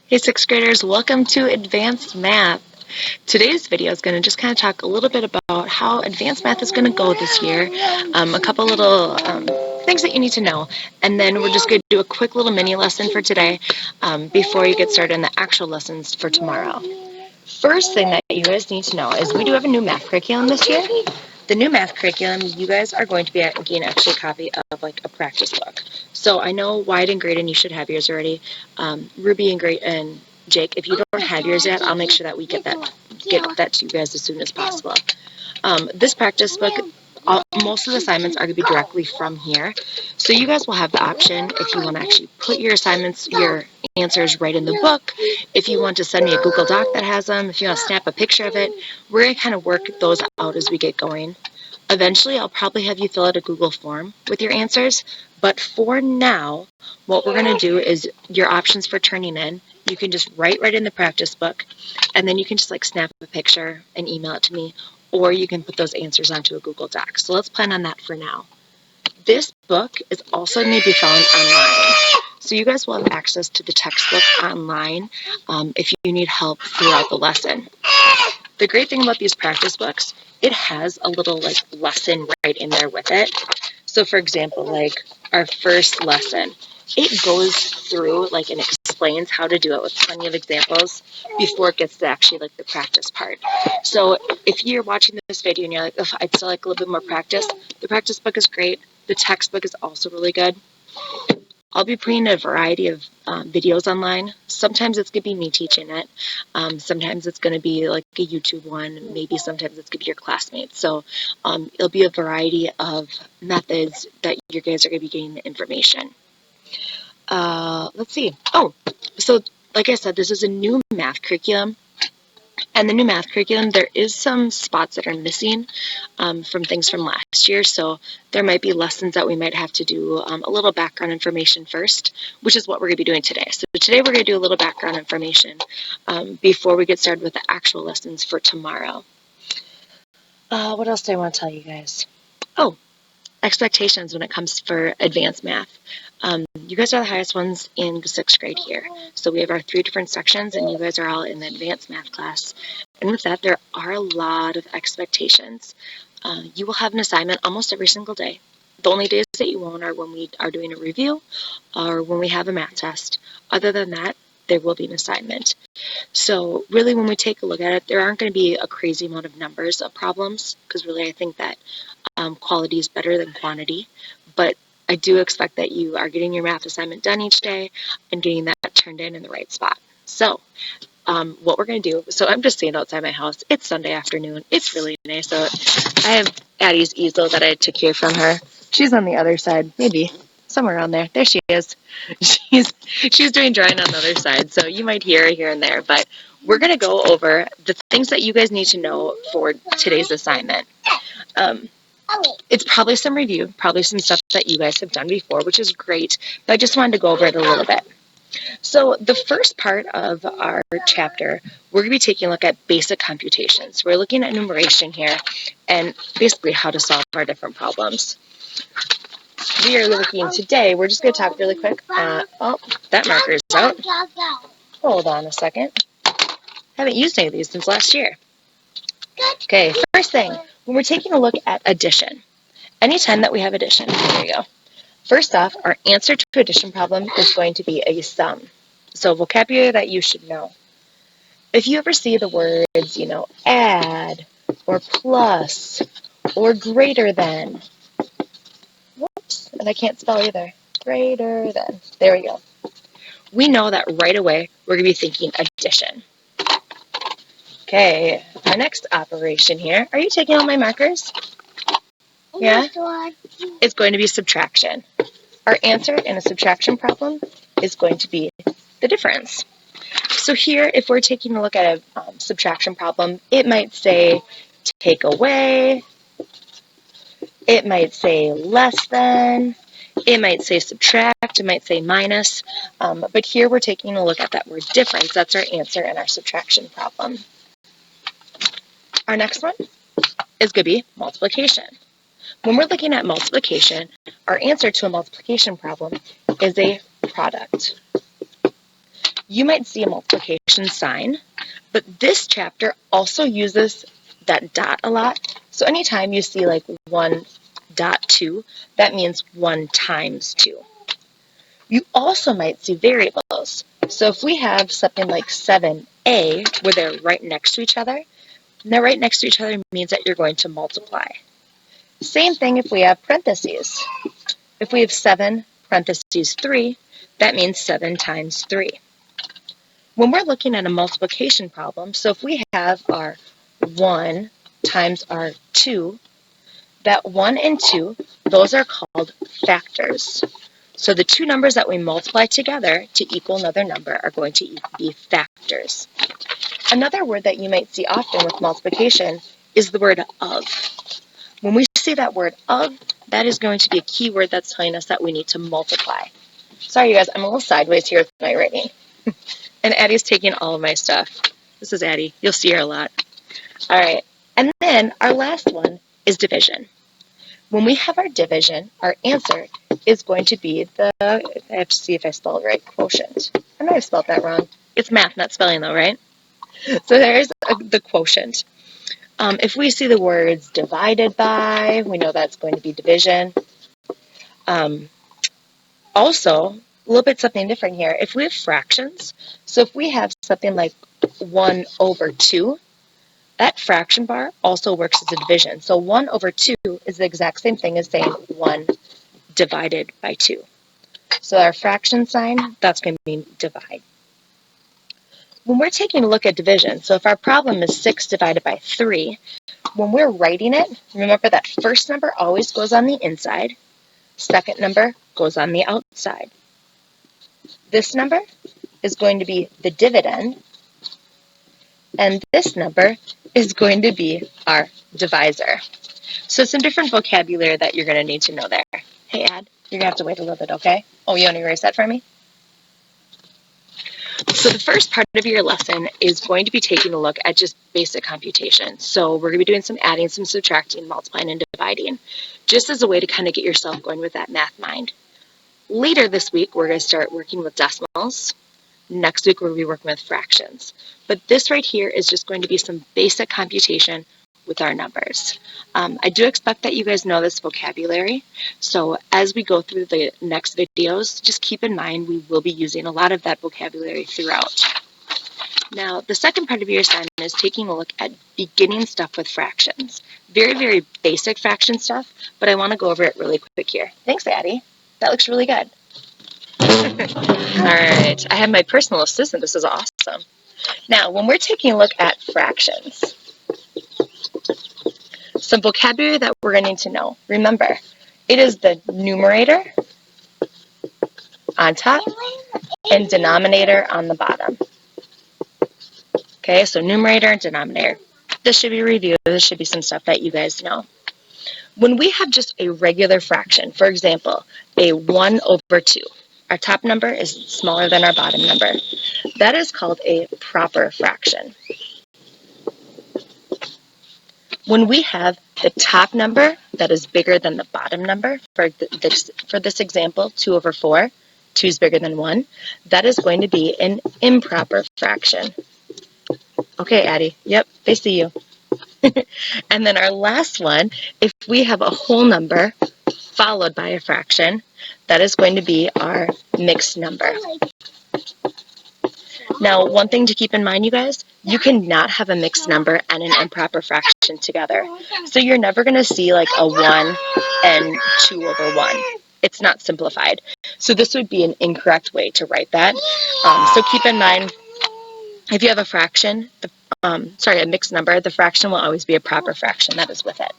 Hey sixth graders, welcome to Advanced Math. Today's video is going to just kind of talk a little bit about how Advanced Math is going to go this year, a couple little things that you need to know, and then we're just going to do a quick little mini lesson for today before you get started on the actual lessons for tomorrow. First thing that you guys need to know is we do have a new math curriculum this year. The new math curriculum, you guys are going to be getting actually a copy of like a practice book. So I know Wyatt and Graydon, you should have yours already. Ruby and Jake, if you don't have yours yet, I'll make sure that we get that to you guys as soon as possible. This practice book, most of the assignments are going to be directly from here. So you guys will have the option if you want to actually put your assignments, your answers right in the book. If you want to send me a Google Doc that has them, if you want to snap a picture of it, we're going to kind of work those out as we get going. Eventually, I'll probably have you fill out a Google form with your answers. But for now, what we're going to do is your options for turning in. You can just write right in the practice book, and then you can just like snap a picture and email it to me, or you can put those answers onto a Google Doc. So let's plan on that for now. This book is also going to be found online. So you guys will have access to the textbook online if you need help throughout the lesson. The great thing about these practice books, it has a little like lesson right in there with it. So for example, like our first lesson, it goes through like and explains how to do it with plenty of examples before it gets to actually like the practice part. So if you're watching this video and you're like, oh, I'd still like a little bit more practice, the practice book is great. The textbook is also really good. I'll be putting a variety of videos online. Sometimes it's going to be me teaching it. Sometimes it's going to be like a YouTube one. Maybe sometimes it's going to be your classmates. So it'll be a variety of methods that you guys are going to be getting the information. Let's see. Oh, so like I said, this is a new math curriculum. And the new math curriculum, there is some spots that are missing from things from last year. So there might be lessons that we might have to do a little background information first, which is what we're going to be doing today. So today we're going to do a little background information before we get started with the actual lessons for tomorrow. What else do I want to tell you guys? Oh, expectations when it comes for advanced math. You guys are the highest ones in the sixth grade here. So we have our 3 different sections, and you guys are all in the advanced math class. And with that, there are a lot of expectations. You will have an assignment almost every single day. The only days that you won't are when we are doing a review or when we have a math test. Other than that, there will be an assignment. So really, when we take a look at it, there aren't going to be a crazy amount of numbers of problems, because really I think that quality is better than quantity. But I do expect that you are getting your math assignment done each day and getting that turned in the right spot. So what we're going to do, so I'm just standing outside my house. It's Sunday afternoon. It's really nice out. I have Addie's easel that I took here from her. She's on the other side, maybe somewhere around there. There she is. She's doing drawing on the other side, so you might hear her here and there. But we're going to go over the things that you guys need to know for today's assignment. It's probably some review, probably some stuff that you guys have done before, which is great, but I just wanted to go over it a little bit. So the first part of our chapter, we're going to be taking a look at basic computations. We're looking at numeration here and basically how to solve our different problems. We are looking today, we're just going to talk really quick. Oh, that marker is out. Hold on a second. Haven't used any of these since last year. Okay, first thing, when we're taking a look at addition. Anytime that we have addition, there you go. First off, our answer to addition problem is going to be a sum. So vocabulary that you should know. If you ever see the words, add, or plus, or greater than. Whoops, and I can't spell either. Greater than. There we go. We know that right away we're going to be thinking addition. Okay, our next operation here. Are you taking all my markers? Yeah? It's going to be subtraction. Our answer in a subtraction problem is going to be the difference. So here, if we're taking a look at a subtraction problem, it might say take away, it might say less than, it might say subtract, it might say minus, but here we're taking a look at that word difference. That's our answer in our subtraction problem. Our next one is going to be multiplication. When we're looking at multiplication, our answer to a multiplication problem is a product. you might see a multiplication sign, but this chapter also uses that dot a lot. So anytime you see like 1.2, that means 1 times 2. You also might see variables. So if we have something like 7a, where they're right next to each other, and they're right next to each other means that you're going to multiply. Same thing if we have parentheses. If we have 7 parentheses 3, that means 7 times 3. When we're looking at a multiplication problem, so if we have our 1 times our 2, that 1 and 2, those are called factors. So the two numbers that we multiply together to equal another number are going to be factors. Another word that you might see often with multiplication is the word of. When we see that word of, that is going to be a key word that's telling us that we need to multiply. Sorry, you guys, I'm a little sideways here with my writing. And Addie's taking all of my stuff. This is Addie. You'll see her a lot. All right. And then our last one is division. When we have our division, our answer is going to be the, I have to see if I spelled it right, quotient. I might have spelled that wrong. It's math, not spelling though, right? So there's the quotient. If we see the words divided by, we know that's going to be division. Also, a little bit something different here. If we have fractions, so if we have something like 1 over 2, that fraction bar also works as a division. So 1 over 2 is the exact same thing as saying 1 divided by 2. So our fraction sign, that's going to mean divide. When we're taking a look at division, so if our problem is 6 divided by 3, when we're writing it, remember that first number always goes on the inside, second number goes on the outside. This number is going to be the dividend, and this number is going to be our divisor. So some different vocabulary that you're going to need to know there. Hey, Ad, you're going to have to wait a little bit, okay? Oh, you want to erase that for me? So the first part of your lesson is going to be taking a look at just basic computation. So we're going to be doing some adding, some subtracting, multiplying, and dividing, just as a way to kind of get yourself going with that math mind. Later this week, we're going to start working with decimals. Next week, we'll be working with fractions. But this right here is just going to be some basic computation with our numbers. I do expect that you guys know this vocabulary. So as we go through the next videos, just keep in mind we will be using a lot of that vocabulary throughout. Now, the second part of your assignment is taking a look at beginning stuff with fractions. Very, very basic fraction stuff, but I want to go over it really quick here. Thanks, Addie. That looks really good. All right, I have my personal assistant. This is awesome. Now, when we're taking a look at fractions, some vocabulary that we're going to need to know. Remember, it is the numerator on top and denominator on the bottom. Okay, so numerator and denominator. This should be reviewed. This should be some stuff that you guys know. When we have just a regular fraction, for example, a 1 over 2, our top number is smaller than our bottom number. That is called a proper fraction. When we have the top number that is bigger than the bottom number, for this example, 2 over 4, 2 is bigger than 1, that is going to be an improper fraction. Okay, Addie. Yep, they see you. And then our last one, if we have a whole number followed by a fraction, that is going to be our mixed number. Now, one thing to keep in mind, you guys, you cannot have a mixed number and an improper fraction together. So you're never going to see like a 1 and 2 over 1. It's not simplified. So this would be an incorrect way to write that. So keep in mind, if you have a fraction, a mixed number, the fraction will always be a proper fraction that is with it.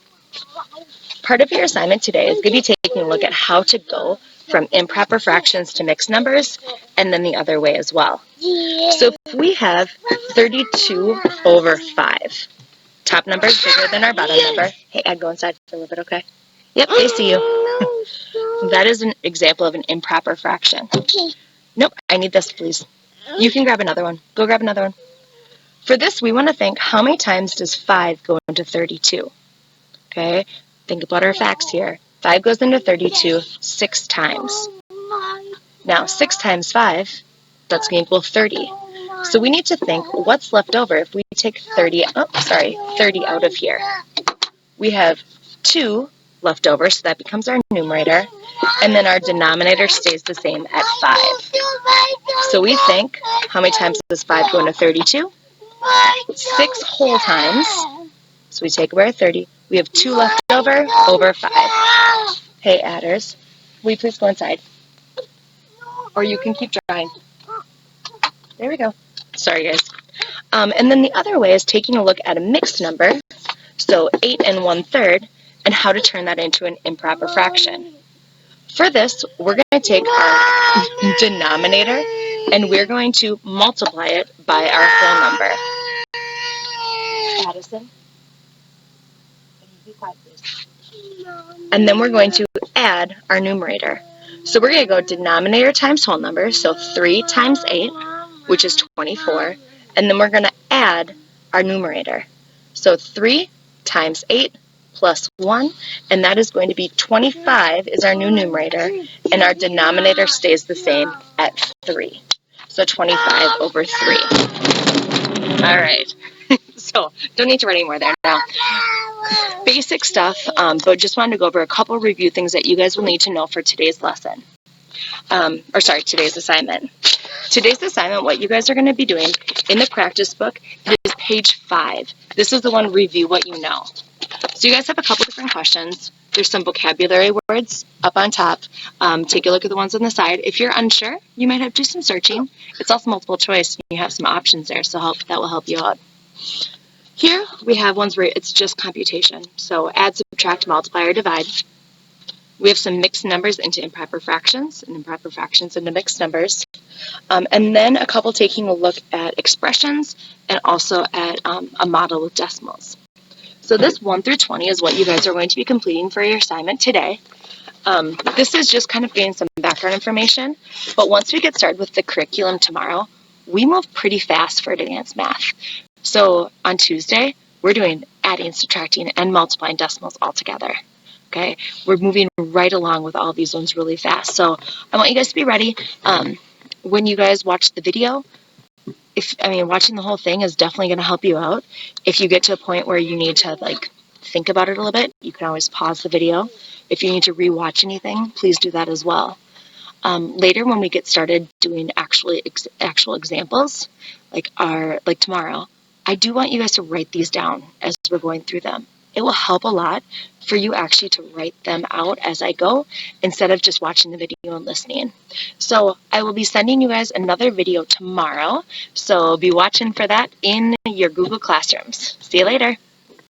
Part of your assignment today is going to be taking a look at how to go from improper fractions to mixed numbers, and then the other way as well. So if we have 32 over 5, top number is bigger than our bottom number. Hey, Ed, go inside for a little bit, okay? Yep, they see you. That is an example of an improper fraction. Nope, I need this, please. You can grab another one. Go grab another one. For this, we want to think, how many times does 5 go into 32? Okay, think about our facts here. 5 goes into 32 6 times. Now, 6 times 5 That's going to equal 30. So we need to think what's left over if we take 30 out of here. We have 2 left over, so that becomes our numerator, and then our denominator stays the same at 5. So we think, how many times does 5 go into 32? 6 whole times. So we take away our 30. We have 2 left over 5. Hey, adders, will you please go inside? Or you can keep drawing. There we go. Sorry, guys. And then the other way is taking a look at a mixed number, so 8 1/3, and how to turn that into an improper fraction. For this, we're going to take our denominator and we're going to multiply it by our whole number. Addison, be quiet, please. And then we're going to add our numerator. So we're going to go denominator times whole number, so 3 times 8, which is 24, and then we're going to add our numerator. So 3 times 8 plus 1, and that is going to be 25 is our new numerator, and our denominator stays the same at 3. So 25 over 3. All right. So don't need to write any more there now. Basic stuff, but just wanted to go over a couple review things that you guys will need to know for today's lesson. Today's assignment. Today's assignment, what you guys are going to be doing in the practice book is page 5. This is the one, review what you know. So you guys have a couple different questions. There's some vocabulary words up on top. Take a look at the ones on the side. If you're unsure, you might have to do some searching. It's also multiple choice. You have some options there, so that will help you out. Here we have ones where it's just computation. So add, subtract, multiply, or divide. We have some mixed numbers into improper fractions and improper fractions into mixed numbers. And then a couple taking a look at expressions and also at a model with decimals. So this 1 through 20 is what you guys are going to be completing for your assignment today. This is just kind of getting some background information, but once we get started with the curriculum tomorrow, we move pretty fast for advanced math. So on Tuesday, we're doing adding, subtracting, and multiplying decimals all together. Okay, we're moving right along with all these ones really fast. So I want you guys to be ready. When you guys watch the video, watching the whole thing is definitely going to help you out. If you get to a point where you need to think about it a little bit, you can always pause the video. If you need to rewatch anything, please do that as well. Later, when we get started doing actual examples, like tomorrow, I do want you guys to write these down as we're going through them. It will help a lot for you actually to write them out as I go instead of just watching the video and listening. So I will be sending you guys another video tomorrow, so be watching for that in your Google Classrooms. See you later.